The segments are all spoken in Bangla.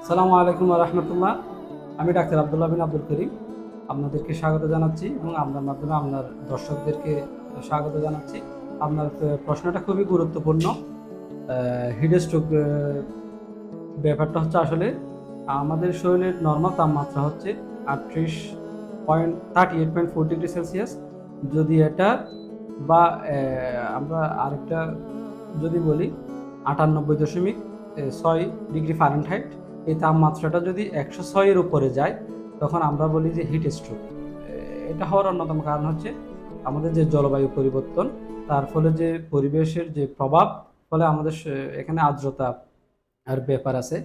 আসসালামু আলাইকুম রহমতুল্লাহ। আমি ডাক্তার আব্দুল্লাহ বিন আব্দুল করিম আপনাদেরকে স্বাগত জানাচ্ছি এবং আপনার মাধ্যমে আপনার দর্শকদেরকে স্বাগত জানাচ্ছি। আপনার প্রশ্নটা খুবই গুরুত্বপূর্ণ। হিট স্ট্রোক ব্যাপারটা হচ্ছে আসলে আমাদের শরীরের নর্মাল তাপমাত্রা হচ্ছে 38.4 ডিগ্রি সেলসিয়াস। যদি এটা বা আমরা আরেকটা যদি বলি 98.6 ডিগ্রি ফারেনহাইট, এই তাপমাত্রাটা যদি 106-এর উপরে যায় তখন আমরা বলি যে হিট স্ট্রোক। এটা হওয়ার অন্যতম কারণ হচ্ছে আমাদের যে জলবায়ু পরিবর্তন, তার ফলে যে পরিবেশের যে প্রভাব, ফলে আমাদের এখানে আর্দ্রতা আর ব্যাপার আছে।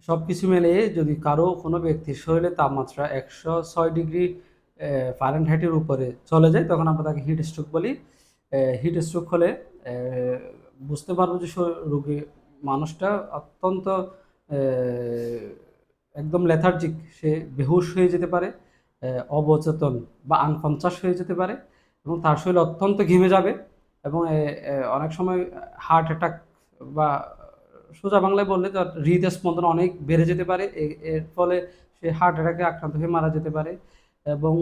সব কিছু মিলিয়ে যদি কোনো ব্যক্তির শরীরের তাপমাত্রা 106 ডিগ্রি ফারেনহাইটের উপরে চলে যায় তখন আমরা তাকে হিট স্ট্রোক বলি। হিট স্ট্রোক হলে বুঝতে পারবো যে রোগী মানুষটা অত্যন্ত একদম লেথার্জিক, সে বেহুশ হয়ে যেতে পারে, অবচেতন বা আনকনসাস হয়ে যেতে পারে এবং তার শরীর অত্যন্ত ঘেমে যাবে এবং অনেক সময় হার্ট অ্যাটাক বা সোজা বাংলায় বললে তার হৃদস্পন্দন অনেক বেড়ে যেতে পারে। এর ফলে সে হার্ট অ্যাটাকে আক্রান্ত হয়ে মারা যেতে পারে। এবং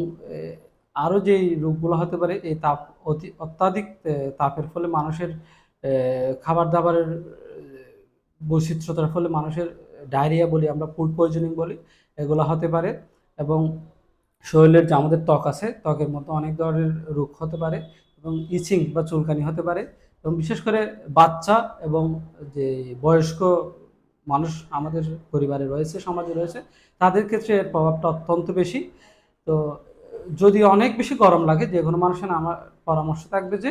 আরও যেই রোগগুলো হতে পারে, এই অত্যাধিক তাপের ফলে মানুষের খাবার দাবারের বৈচিত্র্যতার ফলে মানুষের ডায়রিয়া বলি আমরা, ফুড পয়জনিং বলি, এগুলো হতে পারে। এবং শরীরের যে আমাদের ত্বক আছে, ত্বকের মধ্যে অনেক ধরনের রোগ হতে পারে এবং ইচিং বা চুলকানি হতে পারে। এবং বিশেষ করে বাচ্চা এবং যে বয়স্ক মানুষ আমাদের পরিবারে রয়েছে, সমাজে রয়েছে, তাদের ক্ষেত্রে এর প্রভাবটা অত্যন্ত বেশি। তো যদি অনেক বেশি গরম লাগে, যে কোনো মানুষের আমার পরামর্শ থাকবে যে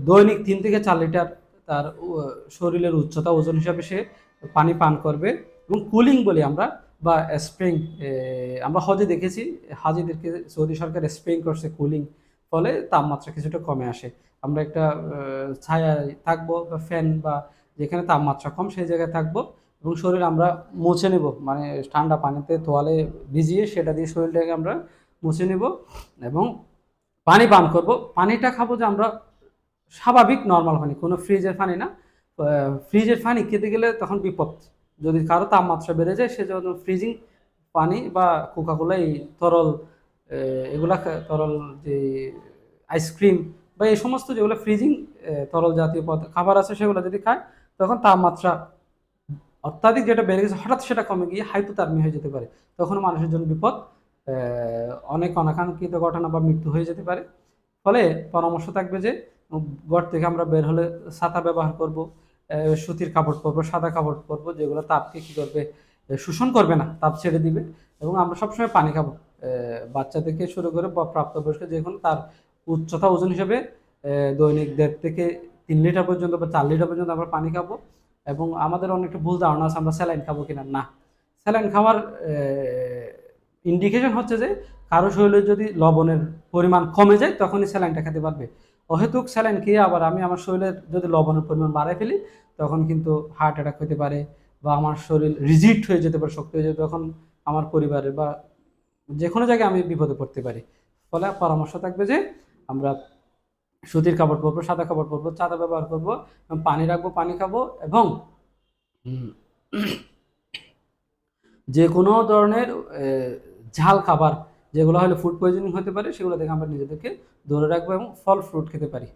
দৈনিক 3 থেকে 4 লিটার তার শরীরের উচ্চতা ওজন হিসাবে সে পানি পান করবে। এবং কুলিং বলি আমরা, বা স্প্রিং, আমরা হজে দেখেছি হাজিদেরকে সৌদি সরকার স্প্রিং করছে কুলিং, ফলে তাপমাত্রা কিছুটা কমে আসে। আমরা একটা ছায়ায় থাকবো বা ফ্যান বা যেখানে তাপমাত্রা কম সেই জায়গায় থাকবো এবং শরীর আমরা মুছে নেব, মানে ঠান্ডা পানিতে তোয়ালে ভিজিয়ে সেটা দিয়ে শরীরটাকে আমরা মুছে নেব এবং পানি পান করব। পানিটা খাবো যে আমরা স্বাভাবিক নর্মাল পানি, কোনো ফ্রিজের পানি না। ফ্রিজের পানি খেতে গেলে তখন বিপদ, যদি কারো তাপমাত্রা বেড়ে যায় সেজন্য ফ্রিজিং পানি বা কোকাকোলা, এই তরল এগুলা তরল যে আইসক্রিম বা এই সমস্ত যেগুলো ফ্রিজিং তরল জাতীয় খাবার আছে সেগুলো যদি খায় তখন তাপমাত্রা অত্যাধিক যেটা বেড়ে গেছে হঠাৎ সেটা কমে গিয়ে হাইপোথার্মিয়া হয়ে যেতে পারে, তখন মানুষের জন্য বিপদ। অনেক অনাকাঙ্ক্ষিত ঘটনা বা মৃত্যু হয়ে যেতে পারে। ফলে পরামর্শ থাকবে যে ঘর থেকে আমরা বের হলে ছাতা ব্যবহার করব, সুতির কাপড় পরবো, সাদা কাপড় পরবো, যেগুলো তাপকে কী করবে, শোষণ করবে না, তাপ ছেড়ে দিবে। এবং আমরা সবসময় পানি খাবো, বাচ্চা থেকে শুরু করে বা প্রাপ্তবয়স্ক যে কোনো তার উচ্চতা ওজন হিসেবে দৈনিক 1.5 থেকে 3 লিটার পর্যন্ত বা 4 লিটার পর্যন্ত আমরা পানি খাবো। এবং আমাদের অনেকটা ভুল ধারণা আছে আমরা স্যালাইন খাবো কিনা, না। স্যালাইন খাওয়ার ইন্ডিকেশন হচ্ছে যে কারো শরীরে যদি লবণের পরিমাণ কমে যায় তখনই স্যালাইনটা খেতে পারবে। অহেতুক স্যালাইন খেয়ে আবার আমি আমার শরীরের যদি লবণের পরিমাণ বাড়ায় ফেলি তখন কিন্তু হার্ট অ্যাটাক হতে পারে বা আমার শরীর রিজিড হয়ে যেতে পারে, শক্ত হয়ে যেতে, তখন আমার পরিবারের বা যে কোনো জায়গায় আমি বিপদে পড়তে পারি। ফলে পরামর্শ থাকবে যে আমরা সুতির কাপড় পরবো, সাদা কাপড় পরবো, চাদা ব্যবহার করবো, পানি রাখবো, পানি খাবো এবং যে কোনো ধরনের ঝাল খাবার যেগুলো হলে ফুড পয়জনিং হতে পারে সেগুলো থেকে আমরা নিজেদেরকে দূরে রাখবো এবং ফল ফ্রুট খেতে পারি।